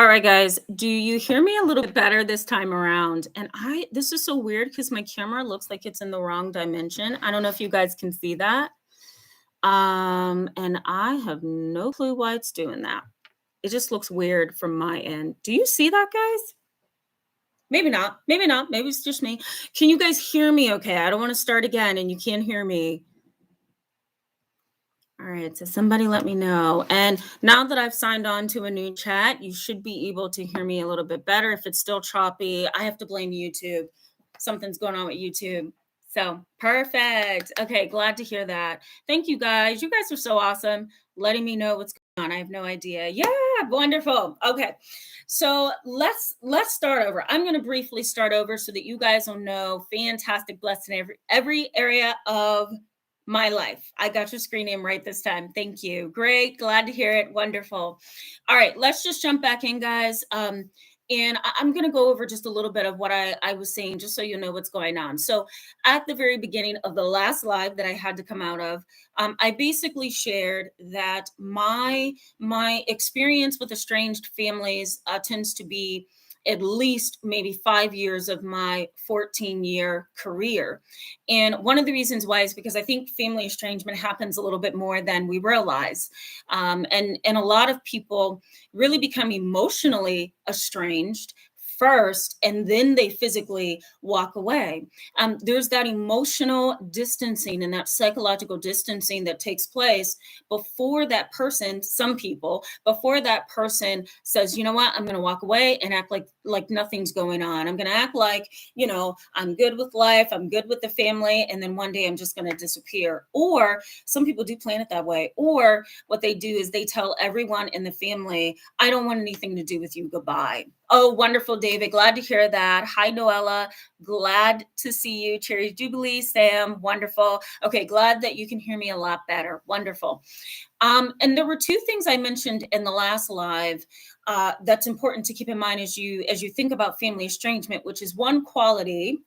All right, guys, do you hear me a little bit better this time around? And this is so weird because my camera looks like it's in the wrong dimension. I don't know if you guys can see that. And I have no clue why it's doing that. It just looks weird from my end. Do you see that, guys? Maybe not. Maybe not. Maybe it's just me. Can you guys hear me okay? I don't want to start again and you can't hear me. All right, so somebody let me know. And now that I've signed on to a new chat, you should be able to hear me a little bit better. If it's still choppy, I have to blame YouTube. Something's going on with YouTube. So perfect. Okay, glad to hear that. Thank you guys. You guys are so awesome. Letting me know what's going on. I have no idea. Yeah, wonderful. Okay. So let's start over. I'm going to briefly start over so that you guys will know fantastic blessing every area of my life. I got your screen name right this time. Thank you. Great. Glad to hear it. Wonderful. All right, let's just jump back in, guys. And I'm going to go over just a little bit of what I was saying, just so you know what's going on. So at the very beginning of the last live that I had to come out of, I basically shared that my experience with estranged families tends to be at least maybe 5 years of my 14-year career. And one of the reasons why is because I think family estrangement happens a little bit more than we realize. And a lot of people really become emotionally estranged first, and then they physically walk away. There's that emotional distancing and that psychological distancing that takes place before that person, some people, before that person says, you know what, I'm going to walk away and act like nothing's going on. I'm going to act like, I'm good with life, I'm good with the family, and then one day I'm just going to disappear. Or some people do plan it that way. Or what they do is they tell everyone in the family, I don't want anything to do with you. Goodbye. Oh, wonderful, David. Glad to hear that. Hi, Noella. Glad to see you. Cherry Jubilee, Sam. Wonderful. Okay, glad that you can hear me a lot better. Wonderful. And there were two things I mentioned in the last live that's important to keep in mind as you think about family estrangement, which is one, quality,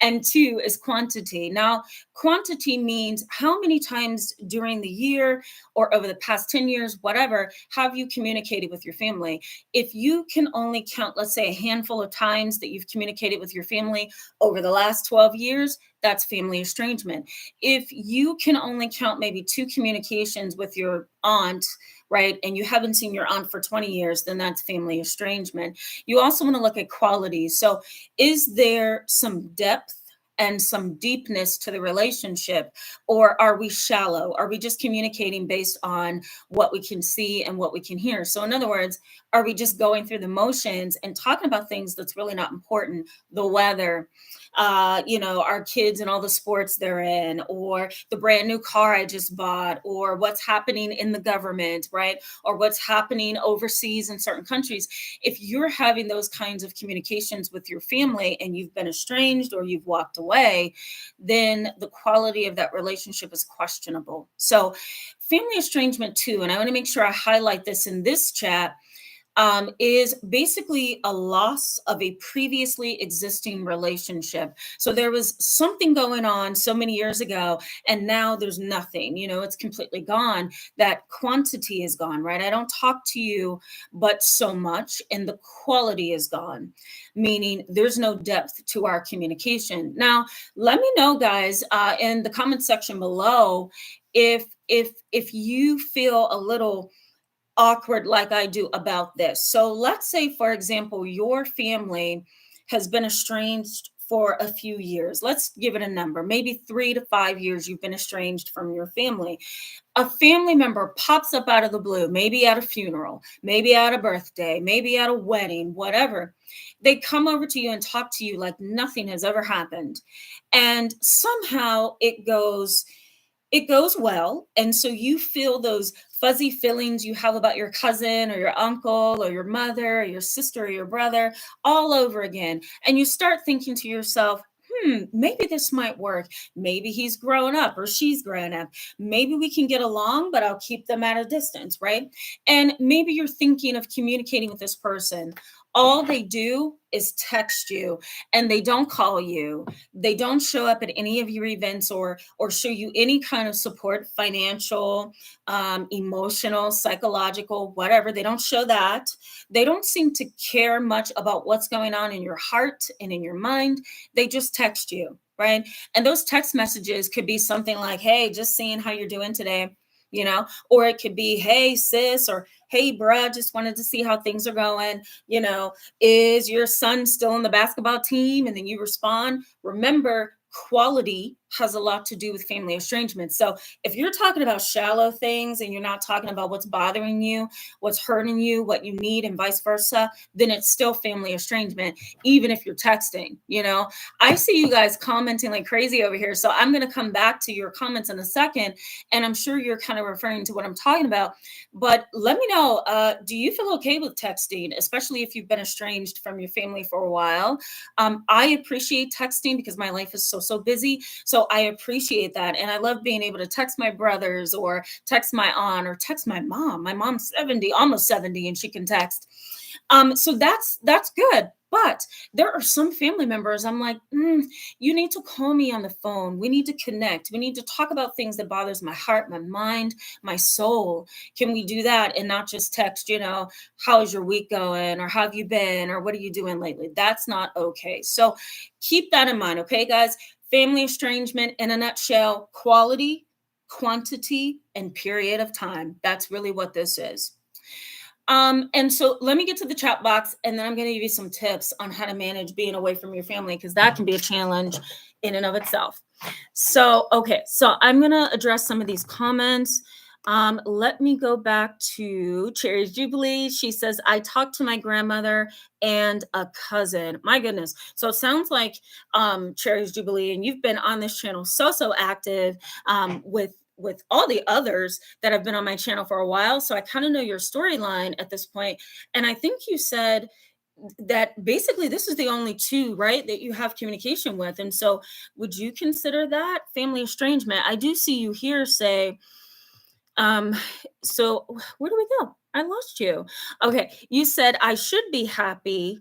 and two is quantity. Now, quantity means how many times during the year or over the past 10 years, whatever, have you communicated with your family? If you can only count, let's say, a handful of times that you've communicated with your family over the last 12 years, that's family estrangement. If you can only count maybe 2 communications with your aunt, right, and you haven't seen your aunt for 20 years, then that's family estrangement. You also want to look at qualities. So is there some depth and some deepness to the relationship, or are we shallow? Are we just communicating based on what we can see and what we can hear? So in other words, are we just going through the motions and talking about things that's really not important? The weather, our kids and all the sports they're in, or the brand new car I just bought, or what's happening in the government, right? Or what's happening overseas in certain countries. If you're having those kinds of communications with your family and you've been estranged or you've walked away, then the quality of that relationship is questionable. So family estrangement too, and I want to make sure I highlight this in this chat, is basically a loss of a previously existing relationship. So there was something going on so many years ago, and now there's nothing, it's completely gone. That quantity is gone, right? I don't talk to you, but so much, and the quality is gone, meaning there's no depth to our communication. Now, let me know, guys, in the comment section below, if you feel a little awkward like I do about this. So let's say, for example, your family has been estranged for a few years. Let's give it a number, maybe 3 to 5 years you've been estranged from your family. A family member pops up out of the blue, maybe at a funeral, maybe at a birthday, maybe at a wedding, whatever. They come over to you and talk to you like nothing has ever happened. And somehow it goes well. And so you feel those fuzzy feelings you have about your cousin or your uncle or your mother or your sister or your brother all over again. And you start thinking to yourself, maybe this might work. Maybe he's grown up or she's grown up. Maybe we can get along, but I'll keep them at a distance, right? And maybe you're thinking of communicating with this person all they do is text you, and they don't call you. They don't show up at any of your events or show you any kind of support, financial, emotional, psychological, whatever. They don't show that. They don't seem to care much about what's going on in your heart and in your mind. They just text you, right? And those text messages could be something like, hey, just seeing how you're doing today, or it could be, hey, sis, or hey, bruh, just wanted to see how things are going. Is your son still in the basketball team? And then you respond. Remember, quality has a lot to do with family estrangement. So if you're talking about shallow things and you're not talking about what's bothering you, what's hurting you, what you need, and vice versa, then it's still family estrangement, even if you're texting. I see you guys commenting like crazy over here. So I'm going to come back to your comments in a second. And I'm sure you're kind of referring to what I'm talking about. But let me know, do you feel okay with texting, especially if you've been estranged from your family for a while? I appreciate texting because my life is so busy. So I appreciate that. And I love being able to text my brothers or text my aunt or text my mom. My mom's 70, almost 70, and she can text. So that's good. But there are some family members I'm like, you need to call me on the phone. We need to connect. We need to talk about things that bothers my heart, my mind, my soul. Can we do that and not just text, how is your week going, or how have you been, or what are you doing lately? That's not okay. So keep that in mind, okay, guys? Family estrangement in a nutshell: quality, quantity, and period of time. That's really what this is. And so let me get to the chat box, and then I'm going to give you some tips on how to manage being away from your family, because that can be a challenge in and of itself. So, okay, so I'm going to address some of these comments. Let me go back to Cherry's Jubilee. She says, I talked to my grandmother and a cousin. My goodness. So it sounds like Cherry's Jubilee, and you've been on this channel so active with all the others that have been on my channel for a while. So I kind of know your storyline at this point. And I think you said that basically this is the only two, right, that you have communication with. And so would you consider that family estrangement? I do see you here say, so where do we go? I lost you. Okay. You said I should be happy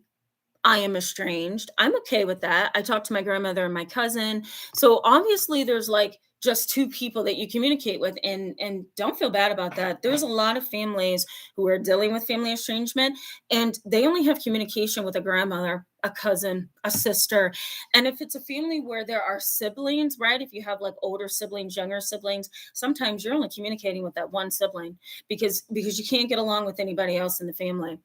I am estranged. I'm okay with that. I talked to my grandmother and my cousin. So obviously there's like just two people that you communicate with, and don't feel bad about that. There's a lot of families who are dealing with family estrangement, and they only have communication with a grandmother, a cousin, a sister. And if it's a family where there are siblings, right? If you have like older siblings, younger siblings, sometimes you're only communicating with that one sibling because you can't get along with anybody else in the family.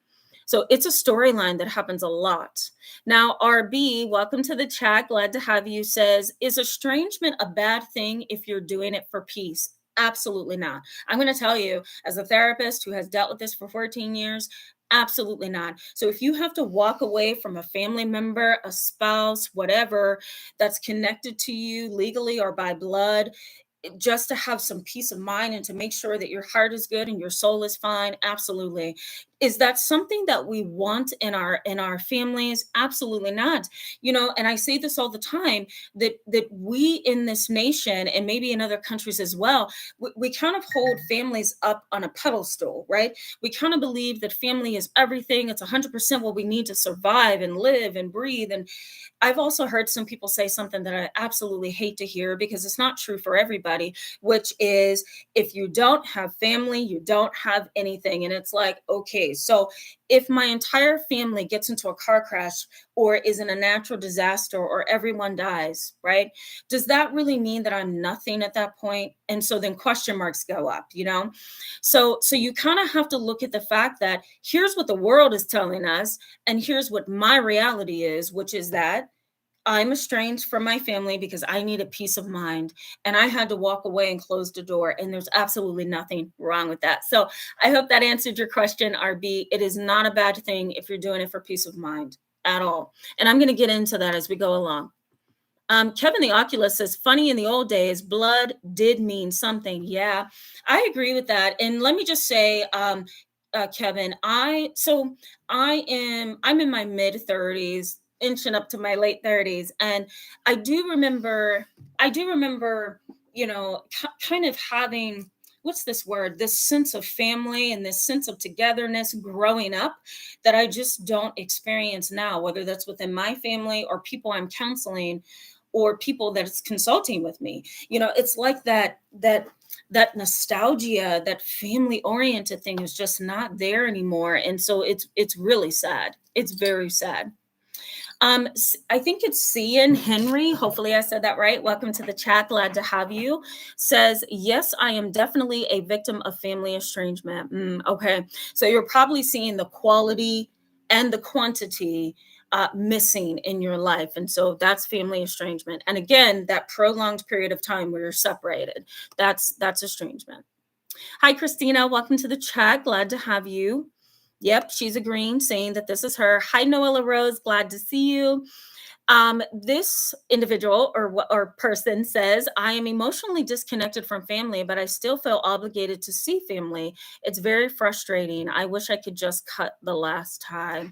So it's a storyline that happens a lot. Now, RB, welcome to the chat. Glad to have you. Says, is estrangement a bad thing if you're doing it for peace? Absolutely not. I'm going to tell you, as a therapist who has dealt with this for 14 years, absolutely not. So if you have to walk away from a family member, a spouse, whatever, that's connected to you legally or by blood, just to have some peace of mind and to make sure that your heart is good and your soul is fine, absolutely. Is that something that we want in our families? Absolutely not. And I say this all the time, that we in this nation, and maybe in other countries as well, we kind of hold families up on a pedestal, right? We kind of believe that family is everything. It's 100% what we need to survive and live and breathe. And I've also heard some people say something that I absolutely hate to hear, because it's not true for everybody, which is, if you don't have family, you don't have anything. And it's like, okay, so if my entire family gets into a car crash or is in a natural disaster or everyone dies, right? Does that really mean that I'm nothing at that point? And so then question marks go up, So you kind of have to look at the fact that here's what the world is telling us, and here's what my reality is, which is that I'm estranged from my family because I need a peace of mind, and I had to walk away and close the door, and there's absolutely nothing wrong with that. So I hope that answered your question, RB. It is not a bad thing if you're doing it for peace of mind at all. And I'm going to get into that as we go along. Kevin the Oculus says, funny, in the old days, blood did mean something. Yeah, I agree with that. And let me just say, Kevin, I'm in my mid 30s, inching up to my late 30s, and I do remember, kind of having what's this word, this sense of family and this sense of togetherness growing up that I just don't experience now, whether that's within my family or people I'm counseling or people that's consulting with me. It's like that nostalgia, that family oriented thing is just not there anymore. And so it's really sad. It's very sad. I think it's Cian Henry. Hopefully, I said that right. Welcome to the chat. Glad to have you. Says, yes, I am definitely a victim of family estrangement. Okay. So you're probably seeing the quality and the quantity missing in your life. And so that's family estrangement. And again, that prolonged period of time where you're separated, that's estrangement. Hi, Christina. Welcome to the chat. Glad to have you. Yep, she's agreeing, saying that this is her. Hi, Noella Rose. Glad to see you. This individual or person says, I am emotionally disconnected from family, but I still feel obligated to see family. It's very frustrating. I wish I could just cut the last tie.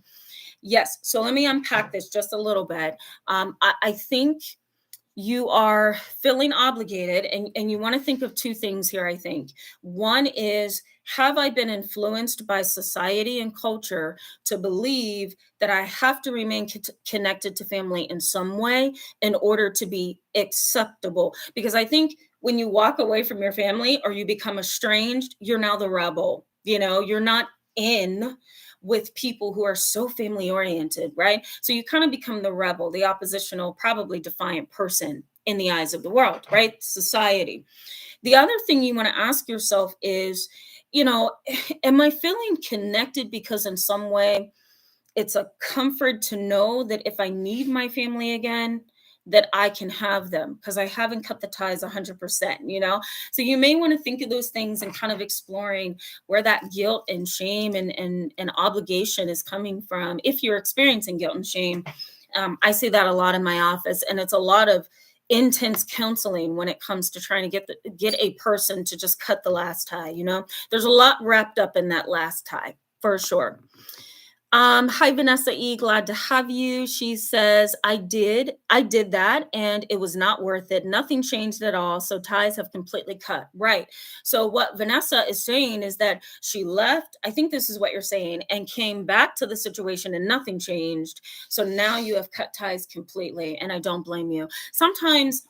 Yes. So let me unpack this just a little bit. I think you are feeling obligated, and you want to think of two things here. I think one is, have I been influenced by society and culture to believe that I have to remain connected to family in some way in order to be acceptable? Because I think when you walk away from your family or you become estranged, you're now the rebel. You're not in with people who are so family oriented, right? So you kind of become the rebel, the oppositional, probably defiant person in the eyes of the world, right? Society. The other thing you want to ask yourself is, am I feeling connected because in some way it's a comfort to know that if I need my family again, that I can have them because I haven't cut the ties 100%. So you may want to think of those things and kind of exploring where that guilt and shame and obligation is coming from. If you're experiencing guilt and shame, I see that a lot in my office, and it's a lot of intense counseling when it comes to trying to get a person to just cut the last tie. There's a lot wrapped up in that last tie for sure. Hi, Vanessa E. Glad to have you. She says, I did that and it was not worth it. Nothing changed at all. So ties have completely cut. Right. So what Vanessa is saying is that she left. I think this is what you're saying, and came back to the situation and nothing changed. So now you have cut ties completely. And I don't blame you. Sometimes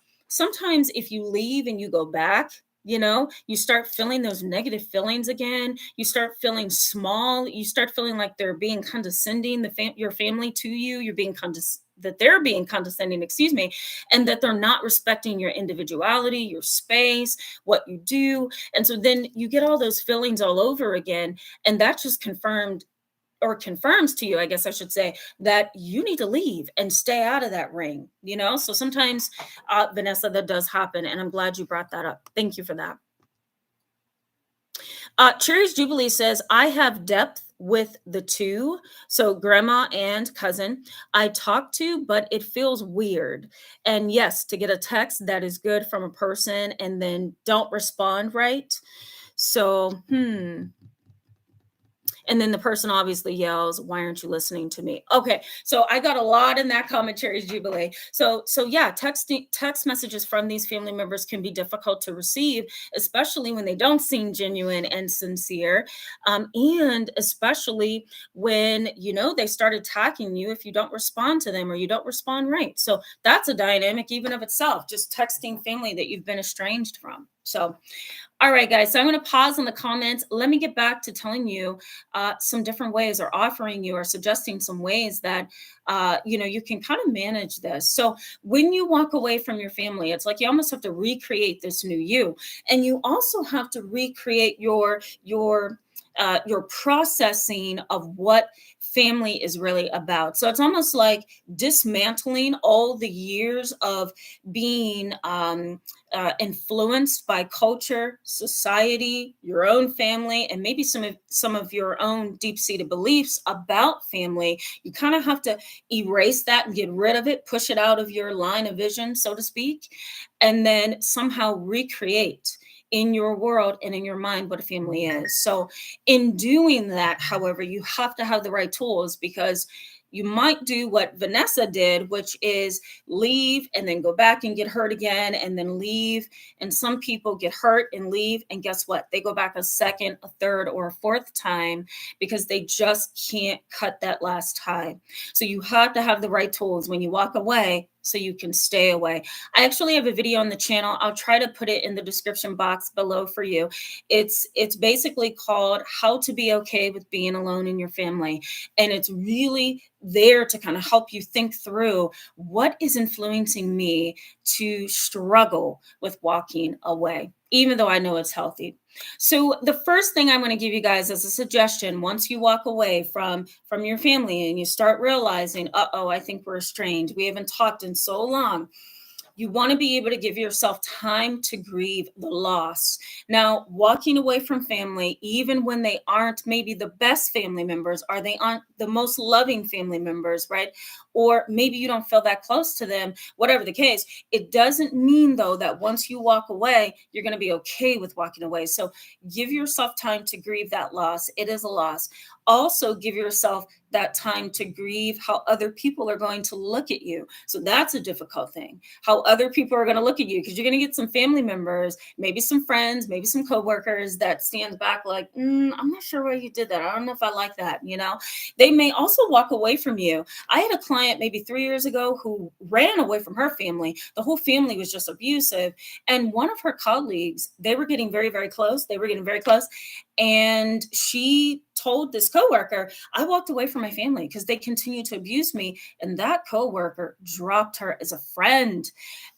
if you leave and you go back, you start feeling those negative feelings again. You start feeling small. You start feeling like they're being condescending, your family to you. That they're being condescending, excuse me, and that they're not respecting your individuality, your space, what you do. And so then you get all those feelings all over again. And that just confirms to you, I guess I should say, that you need to leave and stay out of that ring, So sometimes, Vanessa, that does happen. And I'm glad you brought that up. Thank you for that. Cherry's Jubilee says, I have depth with the two. So grandma and cousin I talk to, but it feels weird. And yes, to get a text that is good from a person and then don't respond right. So, and then the person obviously yells, why aren't you listening to me? Okay. So I got a lot in that comment, Cherry's Jubilee. So yeah, text messages from these family members can be difficult to receive, especially when they don't seem genuine and sincere. And especially when, they start attacking you if you don't respond to them or you don't respond right. So that's a dynamic even of itself, just texting family that you've been estranged from. So, all right, guys. So I'm going to pause on the comments. Let me get back to telling you some different ways, or offering you or suggesting some ways that, you can kind of manage this. So when you walk away from your family, it's like you almost have to recreate this new you. And you also have to recreate your processing of what family is really about. So it's almost like dismantling all the years of being influenced by culture, society, your own family, and maybe some of your own deep-seated beliefs about family. You kind of have to erase that and get rid of it, push it out of your line of vision, so to speak, and then somehow recreate in your world and in your mind what a family is. So, in doing that, however, you have to have the right tools, because you might do what Vanessa did, which is leave and then go back and get hurt again and then leave. And some people get hurt and leave. And guess what? They go back a second, a third, or a fourth time because they just can't cut that last tie. So you have to have the right tools when you walk away so you can stay away. I actually have a video on the channel. I'll try to put it in the description box below for you. It's basically called How to Be Okay with Being Alone in Your Family. And it's really there to kind of help you think through what is influencing me to struggle with walking away, even though I know it's healthy. So the first thing I'm going to give you guys as a suggestion, once you walk away from your family and you start realizing, uh-oh, I think we're estranged, we haven't talked in so long, you want to be able to give yourself time to grieve the loss. Now, walking away from family, even when they aren't maybe the best family members, or they aren't the most loving family members, right? Or maybe you don't feel that close to them, whatever the case, it doesn't mean though that once you walk away, you're going to be okay with walking away. So give yourself time to grieve that loss. It is a loss. Also, give yourself that time to grieve how other people are going to look at you. So that's a difficult thing. How other people are going to look at you, because you're going to get some family members, maybe some friends, maybe some coworkers that stand back like, I'm not sure why you did that. I don't know if I like that. They may also walk away from you. I had a client maybe 3 years ago who ran away from her family. The whole family was just abusive. And one of her colleagues, they were getting very, very close. They were getting very close. And she told this coworker, I walked away from my family because they continued to abuse me. And that coworker dropped her as a friend.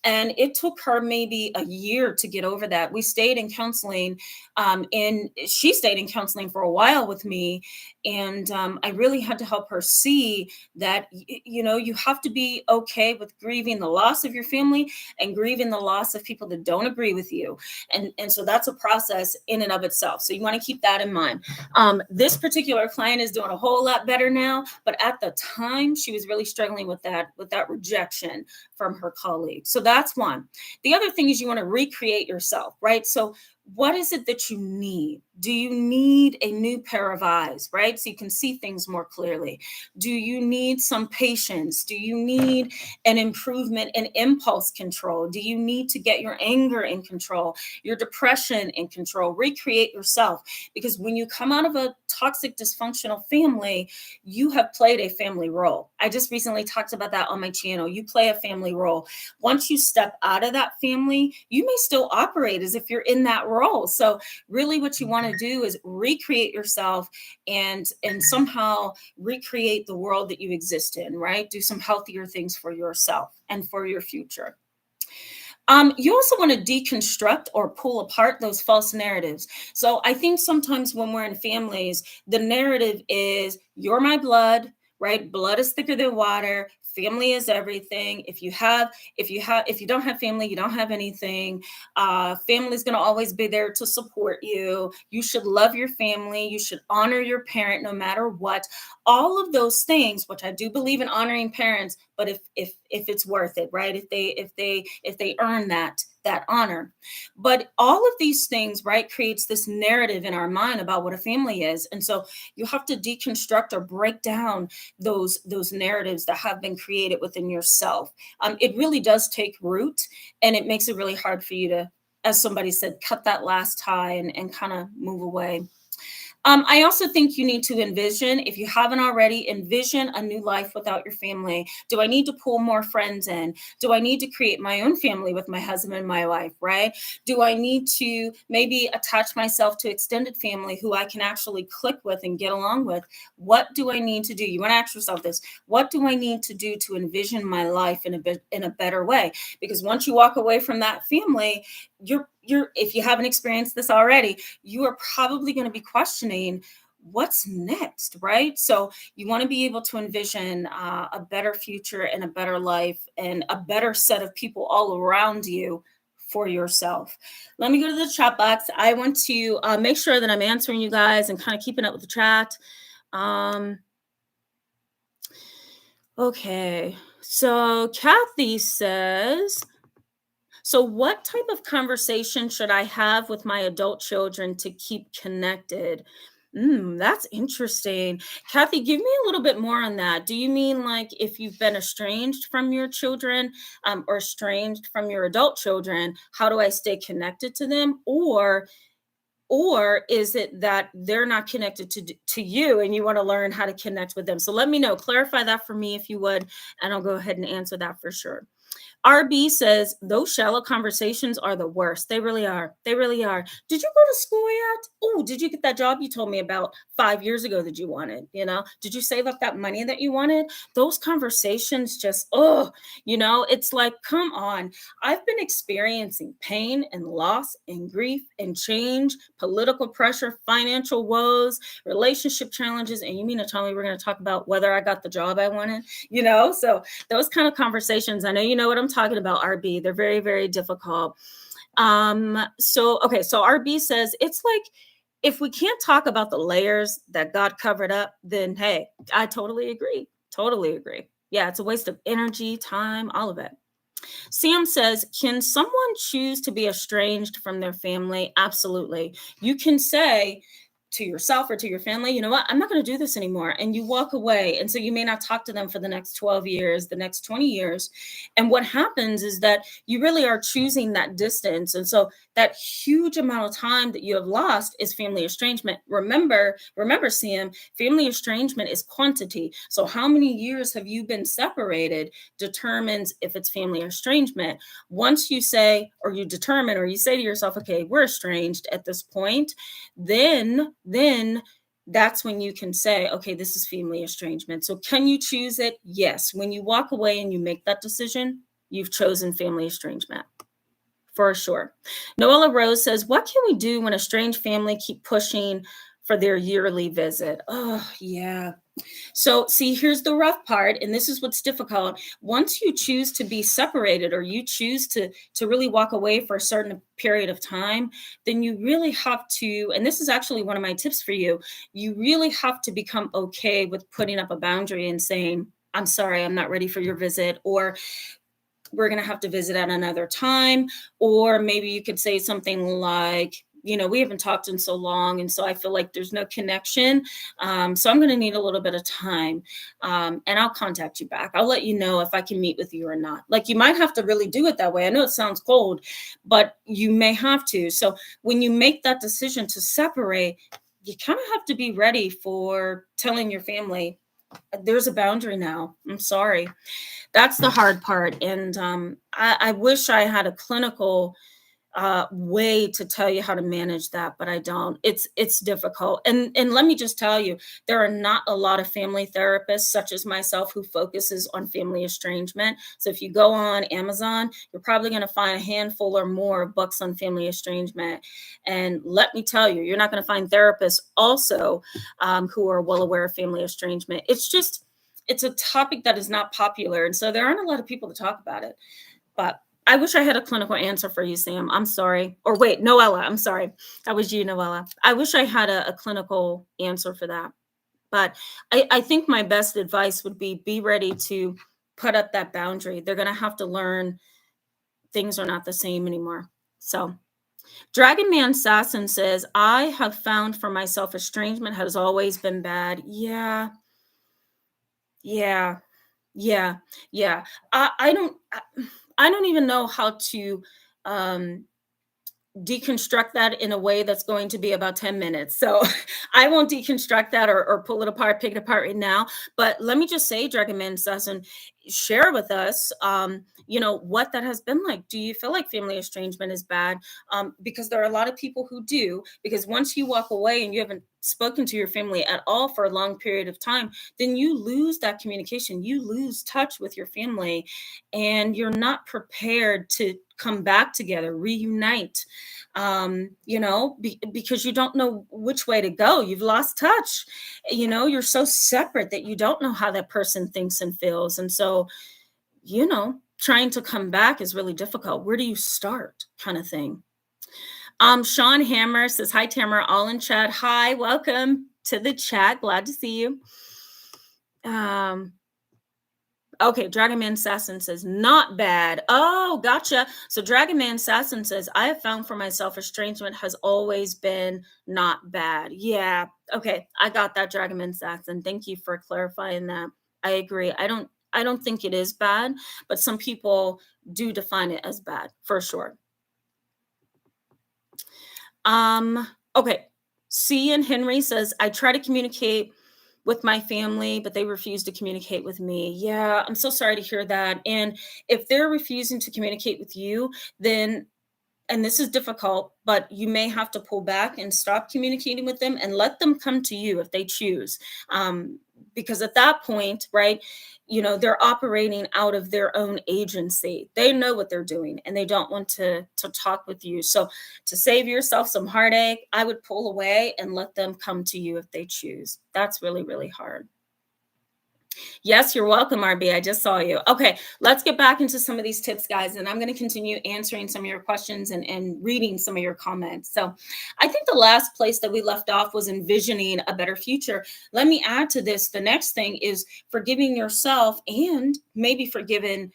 And it took her maybe a year to get over that. We stayed in counseling, and she stayed in counseling for a while with me. And I really had to help her see that, you have to be okay with grieving the loss of your family and grieving the loss of people that don't agree with you. And so that's a process in and of itself. So you want to keep that in mind. This particular client is doing a whole lot better now, but at the time she was really struggling with that rejection from her colleagues. So that's one. The other thing is you want to recreate yourself, right? So what is it that you need? Do you need a new pair of eyes, right? So you can see things more clearly. Do you need some patience? Do you need an improvement in impulse control? Do you need to get your anger in control, your depression in control? Recreate yourself, because when you come out of a toxic, dysfunctional family, you have played a family role. I just recently talked about that on my channel. You play a family role. Once you step out of that family, you may still operate as if you're in that role. So really what you want to do is recreate yourself and somehow recreate the world that you exist in, right? Do some healthier things for yourself and for your future. You also want to deconstruct or pull apart those false narratives. So I think sometimes when we're in families, the narrative is you're my blood, right? Blood is thicker than water. Family is everything. If you don't have family, you don't have anything. Family is going to always be there to support you. You should love your family. You should honor your parent no matter what. All of those things, which I do believe in honoring parents, but if it's worth it, right? If they earn that honor. But all of these things, right, creates this narrative in our mind about what a family is. And so you have to deconstruct or break down those narratives that have been created within yourself. It really does take root, and it makes it really hard for you to, as somebody said, cut that last tie and kind of move away. I also think you need to envision, if you haven't already, envision a new life without your family. Do I need to pull more friends in? Do I need to create my own family with my husband and my wife, right? Do I need to maybe attach myself to extended family who I can actually click with and get along with? What do I need to do? You want to ask yourself this. What do I need to do to envision my life in a better way? Because once you walk away from that family, you're if you haven't experienced this already, you are probably going to be questioning what's next, right? So you want to be able to envision a better future and a better life and a better set of people all around you for yourself. Let me go to the chat box. I want to make sure that I'm answering you guys and kind of keeping up with the chat. Okay, so Kathy says, So, what type of conversation should I have with my adult children to keep connected? That's interesting. Kathy, give me a little bit more on that. Do you mean like if you've been estranged from your children, or estranged from your adult children, how do I stay connected to them? Or is it that they're not connected to you and you want to learn how to connect with them? So let me know. Clarify that for me if you would, and I'll go ahead and answer that for sure. RB says those shallow conversations are the worst. They really are. They really are. Did you go to school yet? Oh, did you get that job you told me about 5 years ago that you wanted? Did you save up that money that you wanted? Those conversations just, it's like, come on. I've been experiencing pain and loss and grief and change, political pressure, financial woes, relationship challenges. And you mean to tell me we're going to talk about whether I got the job I wanted? So those kind of conversations, I know you know what I'm talking about, RB. They're very, very difficult. So RB says it's like if we can't talk about the layers that God covered up, then hey, I totally agree. Totally agree. Yeah, it's a waste of energy, time, all of it. Sam says, can someone choose to be estranged from their family? Absolutely. You can say to yourself or to your family, you know what, I'm not going to do this anymore. And you walk away. And so you may not talk to them for the next 12 years, the next 20 years. And what happens is that you really are choosing that distance. And so that huge amount of time that you have lost is family estrangement. Remember, Sam, family estrangement is quantity. So how many years have you been separated determines if it's family estrangement. Once you say, or you determine, or you say to yourself, okay, we're estranged at this point, then that's when you can say, okay, this is family estrangement. So can you choose it? Yes. When you walk away and you make that decision, you've chosen family estrangement for sure. Noella Rose says, what can we do when a strange family keep pushing for their yearly visit? Oh, yeah. So, see, here's the rough part, and this is what's difficult. Once you choose to be separated, or you choose to really walk away for a certain period of time, then you really have to, and this is actually one of my tips for you, you really have to become okay with putting up a boundary and saying, I'm sorry, I'm not ready for your visit, or we're going to have to visit at another time. Or maybe you could say something like, we haven't talked in so long, and so I feel like there's no connection. So I'm going to need a little bit of time, and I'll contact you back. I'll let you know if I can meet with you or not. Like, you might have to really do it that way. I know it sounds cold, but you may have to. So when you make that decision to separate, you kind of have to be ready for telling your family, there's a boundary now. I'm sorry. That's the hard part. And I wish I had a clinical way to tell you how to manage that, but I don't. It's difficult. And let me just tell you, there are not a lot of family therapists such as myself who focuses on family estrangement. So if you go on Amazon, you're probably going to find a handful or more of books on family estrangement. And let me tell you, you're not going to find therapists also who are well aware of family estrangement. It's a topic that is not popular. And so there aren't a lot of people to talk about it. But I wish I had a clinical answer for you, Sam. I'm sorry. Or wait, Noella, I'm sorry. That was you, Noella. I wish I had a clinical answer for that. But I think my best advice would be ready to put up that boundary. They're going to have to learn things are not the same anymore. So, Dragon Man Sasson says, I have found for myself estrangement has always been bad. Yeah, yeah, yeah, yeah. I don't even know how to um deconstruct that in a way that's going to be about 10 minutes. So I won't deconstruct that, or pull it apart, pick it apart right now. But let me just say, Dragon Man Sasson, share with us, what that has been like. Do you feel like family estrangement is bad? Because there are a lot of people who do, because once you walk away and you haven't spoken to your family at all for a long period of time, then you lose that communication. You lose touch with your family, and you're not prepared to come back together, reunite, because you don't know which way to go. You've lost touch. You're so separate that you don't know how that person thinks and feels. And so, trying to come back is really difficult. Where do you start, kind of thing? Sean Hammer says, hi, Tamara, all in chat. Hi, welcome to the chat. Glad to see you. Okay, Dragon Man Assassin says not bad. Oh, gotcha. So Dragon Man Assassin says, I have found for myself estrangement has always been not bad. Yeah. Okay. I got that, Dragon Man Assassin. Thank you for clarifying that. I agree. I don't think it is bad, but some people do define it as bad for sure. Okay. C and Henry says, I try to communicate with my family, but they refuse to communicate with me. Yeah, I'm so sorry to hear that. And if they're refusing to communicate with you, then and this is difficult, but you may have to pull back and stop communicating with them and let them come to you if they choose. Because at that point, right, they're operating out of their own agency. They know what they're doing and they don't want to talk with you. So to save yourself some heartache, I would pull away and let them come to you if they choose. That's really, really hard. Yes, you're welcome, RB. I just saw you. Okay, let's get back into some of these tips, guys. And I'm going to continue answering some of your questions and reading some of your comments. So I think the last place that we left off was envisioning a better future. Let me add to this. The next thing is forgiving yourself and maybe forgiving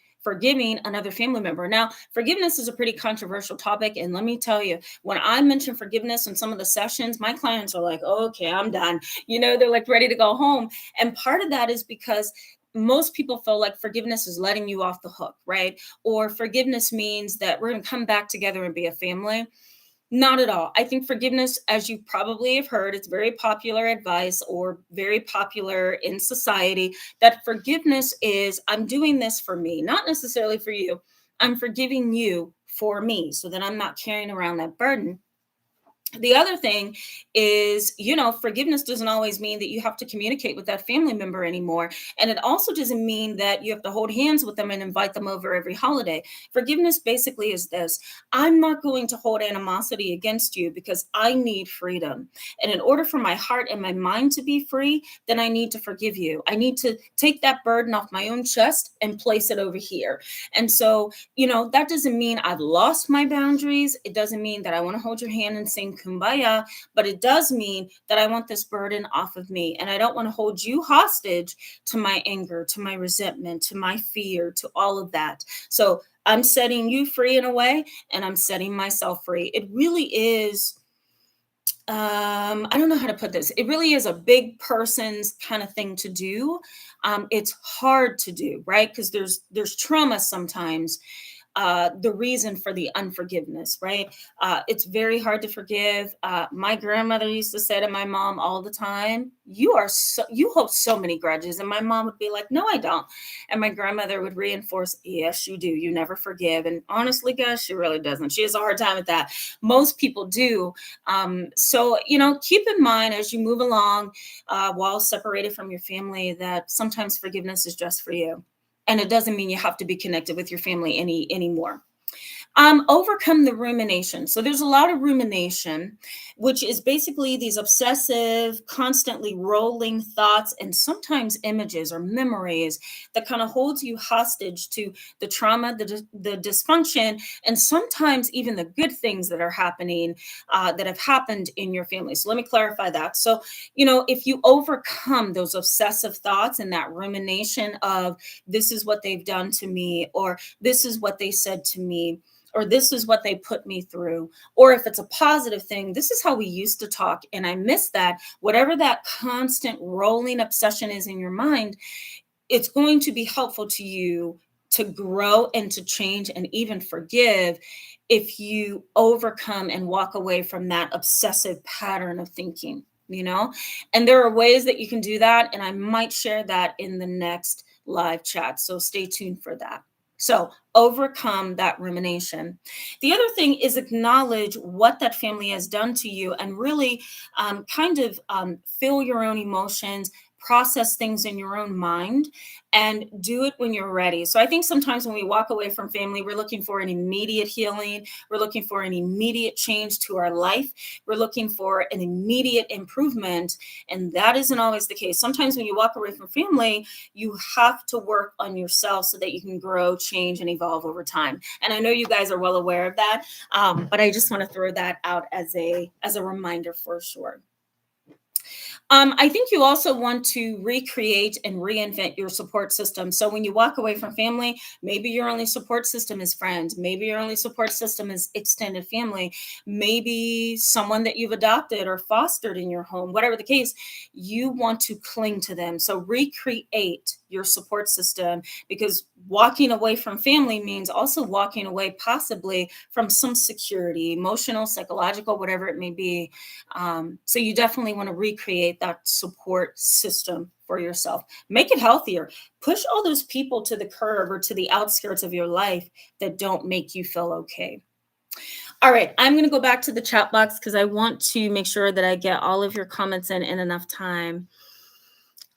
another family member. Now, forgiveness is a pretty controversial topic. And let me tell you, when I mention forgiveness in some of the sessions, my clients are like, oh, okay, I'm done. They're like ready to go home. And part of that is because most people feel like forgiveness is letting you off the hook, right? Or forgiveness means that we're going to come back together and be a family. Not at all. I think forgiveness, as you probably have heard, it's very popular advice or very popular in society that forgiveness is I'm doing this for me, not necessarily for you. I'm forgiving you for me so that I'm not carrying around that burden. The other thing is, forgiveness doesn't always mean that you have to communicate with that family member anymore. And it also doesn't mean that you have to hold hands with them and invite them over every holiday. Forgiveness basically is this: I'm not going to hold animosity against you because I need freedom. And in order for my heart and my mind to be free, then I need to forgive you. I need to take that burden off my own chest and place it over here. And so, that doesn't mean I've lost my boundaries. It doesn't mean that I want to hold your hand and sing kumbaya, but it does mean that I want this burden off of me. And I don't want to hold you hostage to my anger, to my resentment, to my fear, to all of that. So I'm setting you free in a way, and I'm setting myself free. It really is. I don't know how to put this. It really is a big person's kind of thing to do. It's hard to do, right? Because there's trauma sometimes, the reason for the unforgiveness, right? It's very hard to forgive. My grandmother used to say to my mom all the time, you hold so many grudges." And my mom would be like, "No, I don't." And my grandmother would reinforce, "Yes, you do. You never forgive." And honestly, guys, she really doesn't. She has a hard time with that. Most people do. So, keep in mind as you move along, while separated from your family, that sometimes forgiveness is just for you. And it doesn't mean you have to be connected with your family anymore. Overcome the rumination. So there's a lot of rumination, which is basically these obsessive, constantly rolling thoughts and sometimes images or memories that kind of holds you hostage to the trauma, the dysfunction, and sometimes even the good things that are happening, that have happened in your family. So let me clarify that. So, if you overcome those obsessive thoughts and that rumination of this is what they've done to me, or this is what they said to me, or this is what they put me through, or if it's a positive thing, this is how we used to talk and I miss that. Whatever that constant rolling obsession is in your mind, it's going to be helpful to you to grow and to change and even forgive if you overcome and walk away from that obsessive pattern of thinking, and there are ways that you can do that, and I might share that in the next live chat, so stay tuned for that. So overcome that rumination. The other thing is acknowledge what that family has done to you and really, kind of, feel your own emotions, process things in your own mind, and do it when you're ready. So I think sometimes when we walk away from family, we're looking for an immediate healing. We're looking for an immediate change to our life. We're looking for an immediate improvement. And that isn't always the case. Sometimes when you walk away from family, you have to work on yourself so that you can grow, change, and evolve over time. And I know you guys are well aware of that, but I just want to throw that out as a reminder for sure. I think you also want to recreate and reinvent your support system. So when you walk away from family, maybe your only support system is friends. Maybe your only support system is extended family. Maybe someone that you've adopted or fostered in your home, whatever the case, you want to cling to them. So recreate your support system, because walking away from family means also walking away possibly from some security, emotional, psychological, whatever it may be. So you definitely want to recreate that support system for yourself. Make it healthier. Push all those people to the curb or to the outskirts of your life that don't make you feel okay. All right, I'm going to go back to the chat box because I want to make sure that I get all of your comments in enough time.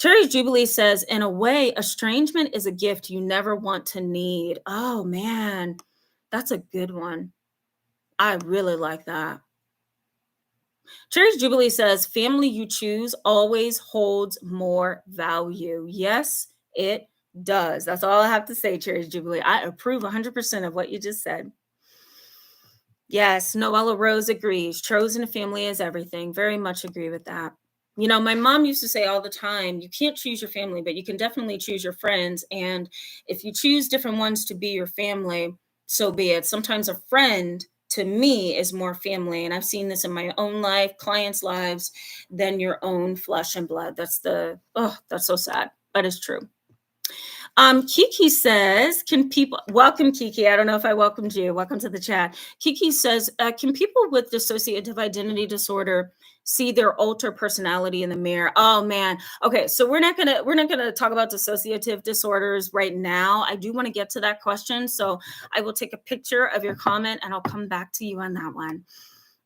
Cherry Jubilee says, in a way, estrangement is a gift you never want to need. Oh, man, that's a good one. I really like that. Cherry's Jubilee says, family you choose always holds more value. Yes, it does. That's all I have to say, Cherry's Jubilee. I approve 100% of what you just said. Yes, Noella Rose agrees. Chosen family is everything. Very much agree with that. You know, my mom used to say all the time, you can't choose your family, but you can definitely choose your friends. And if you choose different ones to be your family, so be it. Sometimes a friend to me is more family. And I've seen this in my own life, clients' lives, than your own flesh and blood. That's so sad, but it's true. Kiki says, can people, welcome Kiki. I don't know if I welcomed you. Welcome to the chat. Kiki says, can people with dissociative identity disorder see their alter personality in the mirror? Oh man. Okay. So we're not gonna talk about dissociative disorders right now. I do want to get to that question. So I will take a picture of your comment and I'll come back to you on that one.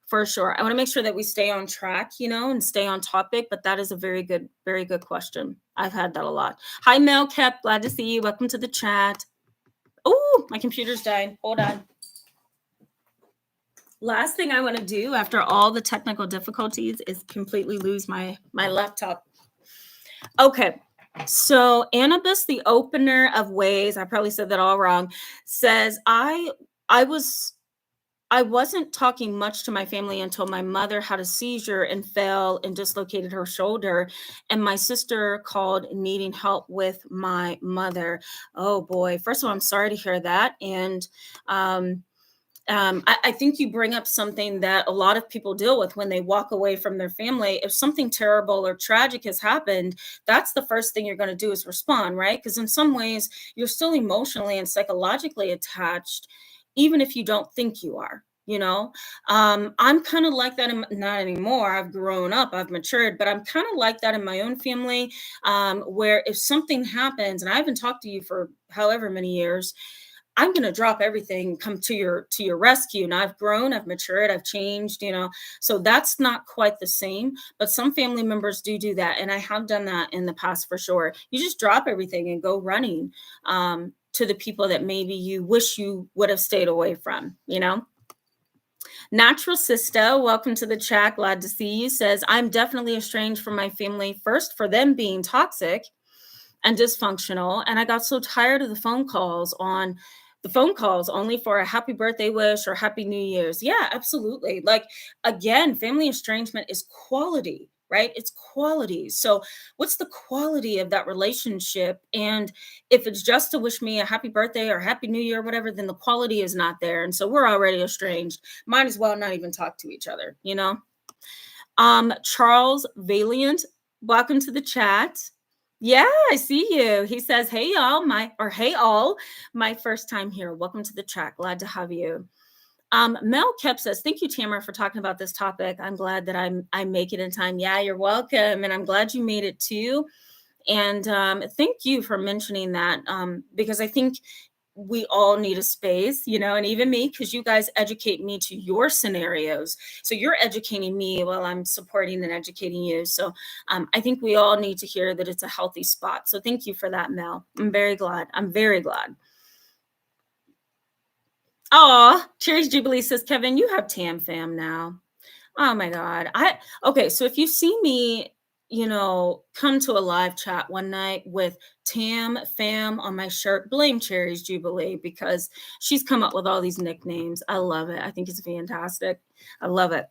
For sure. I want to make sure that we stay on track, and stay on topic, but that is a very good question. I've had that a lot. Hi, Mel Kep. Glad to see you. Welcome to the chat. Oh, my computer's died. Hold on. Last thing I want to do after all the technical difficulties is completely lose my laptop. Okay. So Annabis, the opener of ways, I probably said that all wrong, says I was I wasn't talking much to my family until my mother had a seizure and fell and dislocated her shoulder. And my sister called needing help with my mother. Oh boy. First of all, I'm sorry to hear that. And um, I think you bring up something that a lot of people deal with when they walk away from their family. If something terrible or tragic has happened, that's the first thing you're going to do is respond, right? Because in some ways, you're still emotionally and psychologically attached, even if you don't think you are. I'm kind of like that. Not anymore. I've grown up, I've matured, but I'm kind of like that in my own family, where if something happens and I haven't talked to you for however many years, I'm going to drop everything, come to your rescue. Now I've grown, I've matured, I've changed. So that's not quite the same, but some family members do that, and I have done that in the past for sure. You just drop everything and go running to the people that maybe you wish you would have stayed away from. Natural Sister, welcome to the chat. Glad to see you. Says, I'm definitely estranged from my family. First, for them being toxic and dysfunctional. And I got so tired of the phone calls only for a happy birthday wish or happy New Year's. Yeah, absolutely. Like, again, family estrangement is quality, right? It's quality. So what's the quality of that relationship? And if it's just to wish me a happy birthday or happy New Year or whatever, then the quality is not there. And so we're already estranged. Might as well not even talk to each other. Charles Valiant, welcome to the chat. Yeah, I see you. He says, "Hey y'all, hey all, my first time here. Welcome to the chat. Glad to have you." Mel Kep says, "Thank you, Tamara, for talking about this topic. I'm glad that I make it in time." Yeah, you're welcome, and I'm glad you made it too. And thank you for mentioning that, because I think we all need a space, and even me, because you guys educate me to your scenarios. So you're educating me while I'm supporting and educating you. So I think we all need to hear that it's a healthy spot. So thank you for that, Mel. I'm very glad. Oh, Cherry's Jubilee says, Kevin, you have Tam Fam now. Oh my God. Okay. So if you see me, come to a live chat one night with Tam Fam on my shirt. Blame Cherry's Jubilee because she's come up with all these nicknames. I love it. I think it's fantastic. I love it.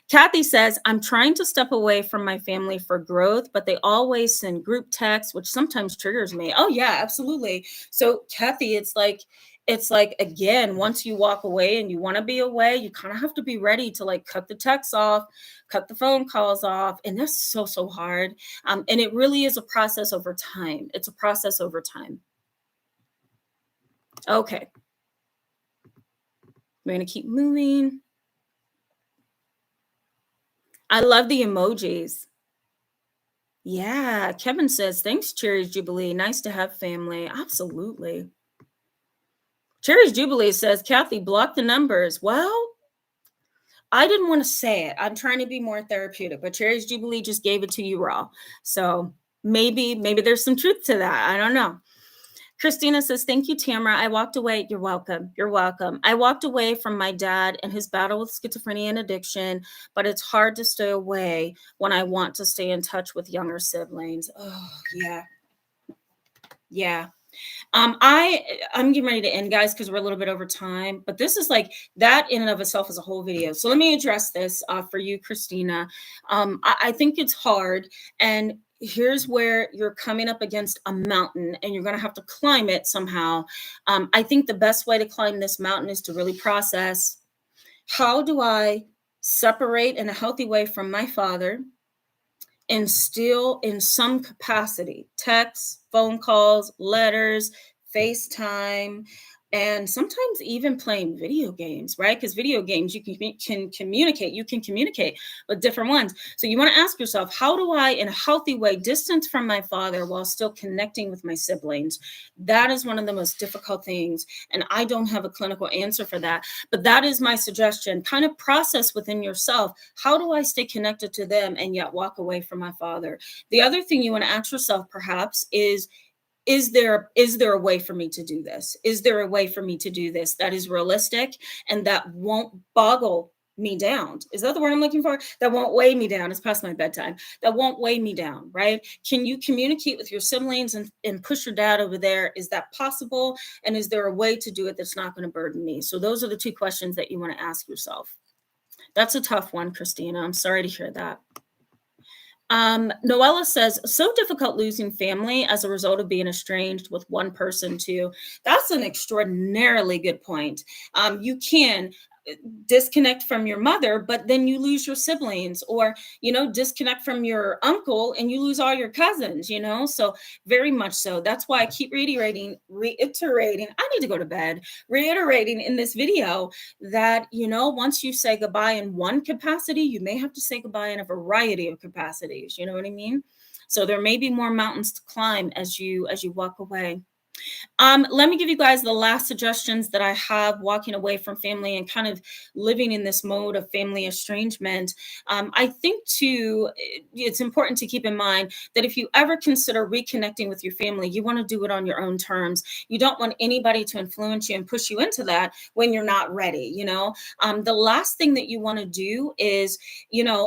Kathy says, I'm trying to step away from my family for growth, but they always send group texts, which sometimes triggers me. Oh, yeah, absolutely. So, Kathy, it's like again, once you walk away and you want to be away, you kind of have to be ready to like cut the texts off, cut the phone calls off. And that's so, so hard. And it really is a process over time. It's a process over time. Okay. We're going to keep moving. I love the emojis. Yeah, Kevin says, thanks, Cherry's Jubilee. Nice to have family. Absolutely. Cherry's Jubilee says, Kathy, block the numbers. Well, I didn't want to say it. I'm trying to be more therapeutic, but Cherry's Jubilee just gave it to you raw. So maybe there's some truth to that. I don't know. Christina says, thank you, Tamara. I walked away. You're welcome. You're welcome. I walked away from my dad and his battle with schizophrenia and addiction, but it's hard to stay away when I want to stay in touch with younger siblings. Oh, yeah. Yeah. I'm getting ready to end, guys, because we're a little bit over time. But this is like that in and of itself is a whole video. So let me address this for you, Christina. I think it's hard, and here's where you're coming up against a mountain, and you're going to have to climb it somehow. I think the best way to climb this mountain is to really process: how do I separate in a healthy way from my father? And still in some capacity, texts, phone calls, letters, FaceTime, and sometimes even playing video games, right? Because video games, you can communicate with different ones. So you want to ask yourself, how do I, in a healthy way, distance from my father while still connecting with my siblings? That is one of the most difficult things. And I don't have a clinical answer for that. But that is my suggestion. Kind of process within yourself, how do I stay connected to them and yet walk away from my father? The other thing you want to ask yourself perhaps is there a way for me to do this? Is there a way for me to do this that is realistic and that won't boggle me down? Is that the word I'm looking for? That won't weigh me down. It's past my bedtime. That won't weigh me down, right? Can you communicate with your siblings and push your dad over there? Is that possible? And is there a way to do it that's not going to burden me? So those are the two questions that you want to ask yourself. That's a tough one, Christina. I'm sorry to hear that. Noella says, so difficult losing family as a result of being estranged with one person too. That's an extraordinarily good point. You can disconnect from your mother, but then you lose your siblings, or, disconnect from your uncle and you lose all your cousins, so very much so. That's why I keep reiterating, I need to go to bed, reiterating in this video that, once you say goodbye in one capacity, you may have to say goodbye in a variety of capacities. You know what I mean? So there may be more mountains to climb as you walk away. Let me give you guys the last suggestions that I have walking away from family and kind of living in this mode of family estrangement. I think too, it's important to keep in mind that if you ever consider reconnecting with your family, you want to do it on your own terms. You don't want anybody to influence you and push you into that when you're not ready. The last thing that you want to do is,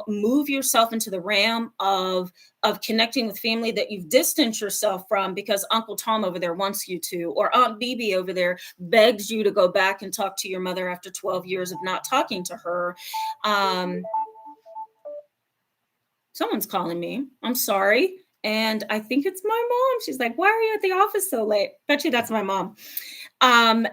move yourself into the realm of connecting with family that you've distanced yourself from because Uncle Tom over there wants you to, or Aunt Bibi over there begs you to go back and talk to your mother after 12 years of not talking to her. Someone's calling me. I'm sorry. And I think it's my mom. She's like, why are you at the office so late? Bet you that's my mom.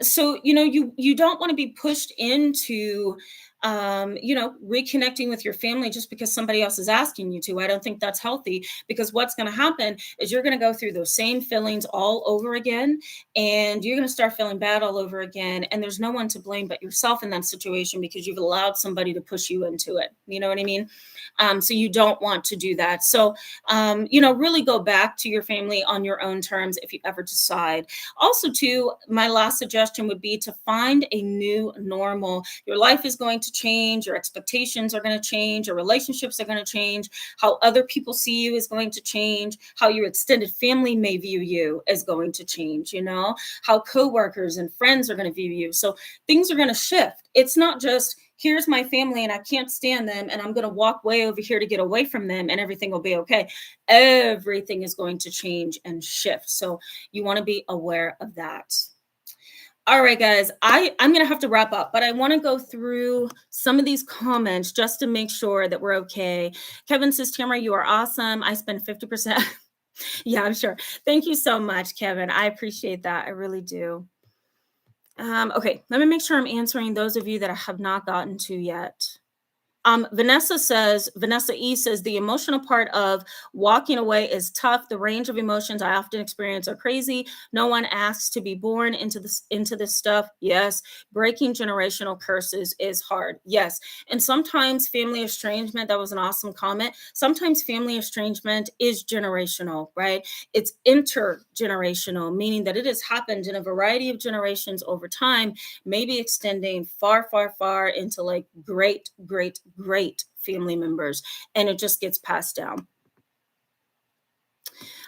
So, you don't want to be pushed into reconnecting with your family just because somebody else is asking you to. I don't think that's healthy, because what's going to happen is you're going to go through those same feelings all over again, and you're going to start feeling bad all over again. And there's no one to blame but yourself in that situation because you've allowed somebody to push you into it. You know what I mean? So you don't want to do that. So, really go back to your family on your own terms if you ever decide. Also, too, my last suggestion would be to find a new normal. Your life is going to change. Your expectations are going to change. Your relationships are going to change. How other people see you is going to change. How your extended family may view you is going to change. How coworkers and friends are going to view you. So things are going to shift. It's not just Here's my family and I can't stand them and I'm going to walk way over here to get away from them and everything will be okay. Everything is going to change and shift. So you want to be aware of that. All right, guys, I'm going to have to wrap up, but I want to go through some of these comments just to make sure that we're okay. Kevin says, Tamara, you are awesome. I spend 50%. Yeah, I'm sure. Thank you so much, Kevin. I appreciate that. I really do. Okay, let me make sure I'm answering those of you that I have not gotten to yet. Vanessa E says, the emotional part of walking away is tough. The range of emotions I often experience are crazy. No one asks to be born into this stuff. Yes. Breaking generational curses is hard. Yes. And sometimes family estrangement, that was an awesome comment. Sometimes family estrangement is generational, right? It's intergenerational, meaning that it has happened in a variety of generations over time, maybe extending far, far, far into like great, great, great family members, and it just gets passed down.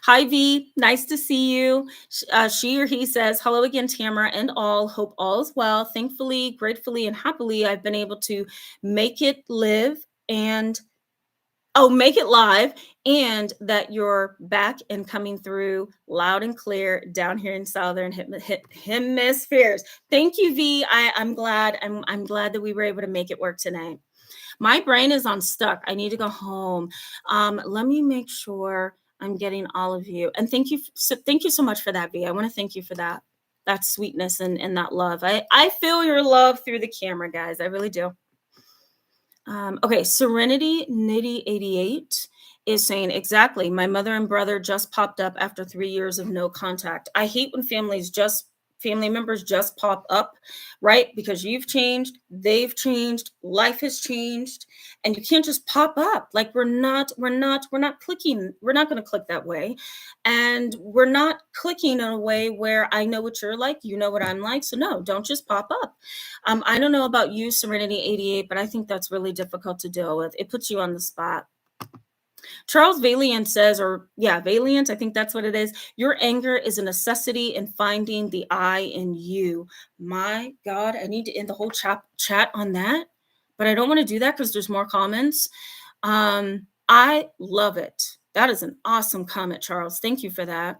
Hi V, nice to see you. She or he says, hello again, Tamara and all. Hope all is well. Thankfully, gratefully, and happily, I've been able to make it live and make it live, and that you're back and coming through loud and clear down here in Southern Hemispheres. Thank you, V. I'm glad. I'm glad that we were able to make it work tonight. My brain is on stuck. I need to go home. Let me make sure I'm getting all of you. And thank you. Thank you so much for that, V. I want to thank you for that sweetness and that love. I feel your love through the camera, guys. I really do. Okay, Serenity Nitty 88 is saying, exactly. My mother and brother just popped up after 3 years of no contact. I hate when family members just pop up, right? Because you've changed, they've changed, life has changed, and you can't just pop up. Like we're not clicking. We're not going to click that way. And we're not clicking in a way where I know what you're like, you know what I'm like. So no, don't just pop up. I don't know about you, Serenity 88, but I think that's really difficult to deal with. It puts you on the spot. Charles Valiant says, Valiant, I think that's what it is. Your anger is a necessity in finding the I in you. My God, I need to end the whole chat on that, but I don't want to do that because there's more comments. I love it. That is an awesome comment, Charles. Thank you for that.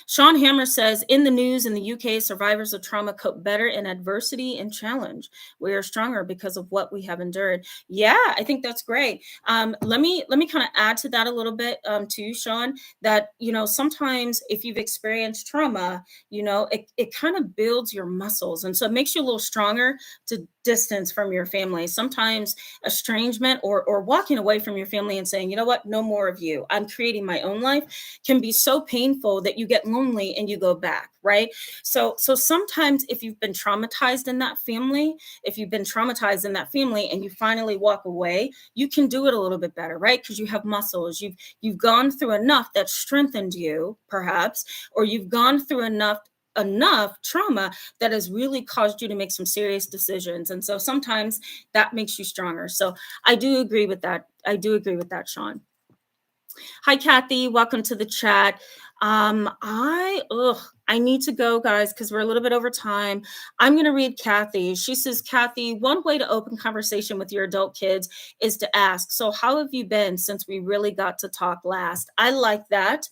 Sean Hammer says, in the news in the UK, survivors of trauma cope better in adversity and challenge. We are stronger because of what we have endured. Yeah, I think that's great. Let me kind of add to that a little bit too, Sean, that, sometimes if you've experienced trauma, it kind of builds your muscles. And so it makes you a little stronger to distance from your family. Sometimes estrangement or walking away from your family and saying, you know what, no more of you. I'm creating my own life can be so painful that you get lonely and you go back, right? So sometimes if you've been traumatized in that family, and you finally walk away, you can do it a little bit better, right? Because you have muscles. You've gone through enough that strengthened you, perhaps, or you've gone through enough trauma that has really caused you to make some serious decisions. And so sometimes that makes you stronger. So I do agree with that. Sean. Hi, Kathy. Welcome to the chat. I need to go, guys, because we're a little bit over time. I'm going to read Kathy. She says, Kathy, one way to open conversation with your adult kids is to ask, so how have you been since we really got to talk last? I like that.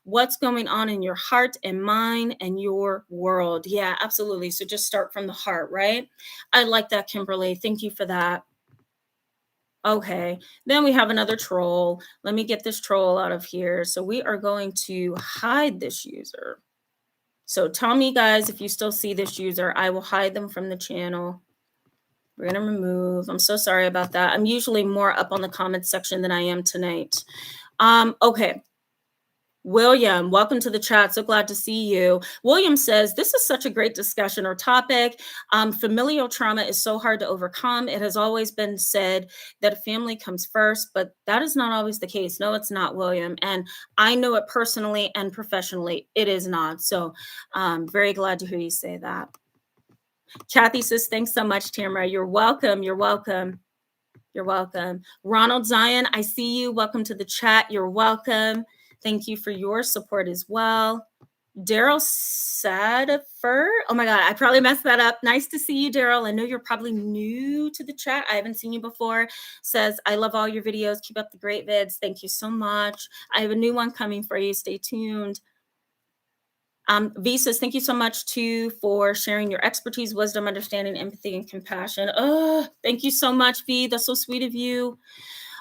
What's going on in your heart and mind and your world? Yeah, absolutely. So just start from the heart, right? I like that, Kimberly. Thank you for that. Okay, then we have another troll. Let me get this troll out of here. So we are going to hide this user. So tell me, guys, if you still see this user. I will hide them from the channel. We're going to remove. I'm so sorry about that. I'm usually more up on the comments section than I am tonight. Okay. William, welcome to the chat. So glad to see you. William says, this is such a great discussion or topic. Familial trauma is so hard to overcome. It has always been said that family comes first, but that is not always the case. No, it's not, William. And I know it personally and professionally. It is not. So very glad to hear you say that. Kathy says, thanks so much, Tamara. You're welcome. You're welcome. You're welcome. Ronald Zion, I see you. Welcome to the chat. You're welcome. Thank you for your support as well. Daryl Sadifer. Oh my God, I probably messed that up. Nice to see you, Daryl. I know you're probably new to the chat. I haven't seen you before. Says, I love all your videos. Keep up the great vids. Thank you so much. I have a new one coming for you. Stay tuned. V says, thank you so much too for sharing your expertise, wisdom, understanding, empathy, and compassion. Oh, thank you so much, V. That's so sweet of you.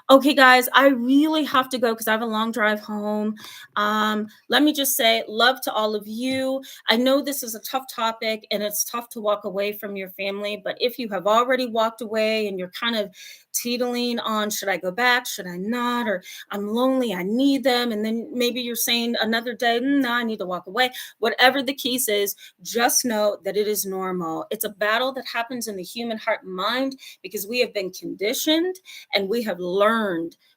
Okay, guys, I really have to go because I have a long drive home. Let me just say love to all of you. I know this is a tough topic and it's tough to walk away from your family, but if you have already walked away and you're kind of teetling on, should I go back? Should I not? Or I'm lonely, I need them. And then maybe you're saying another day, no, I need to walk away. Whatever the case is, just know that it is normal. It's a battle that happens in the human heart and mind because we have been conditioned and we have learned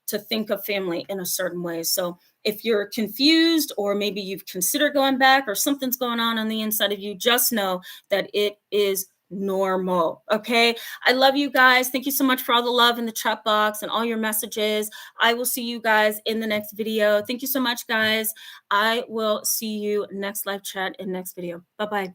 to think of family in a certain way. So if you're confused or maybe you've considered going back or something's going on the inside of you, just know that it is normal. Okay. I love you guys. Thank you so much for all the love in the chat box and all your messages. I will see you guys in the next video. Thank you so much, guys. I will see you next live chat in next video. Bye-bye.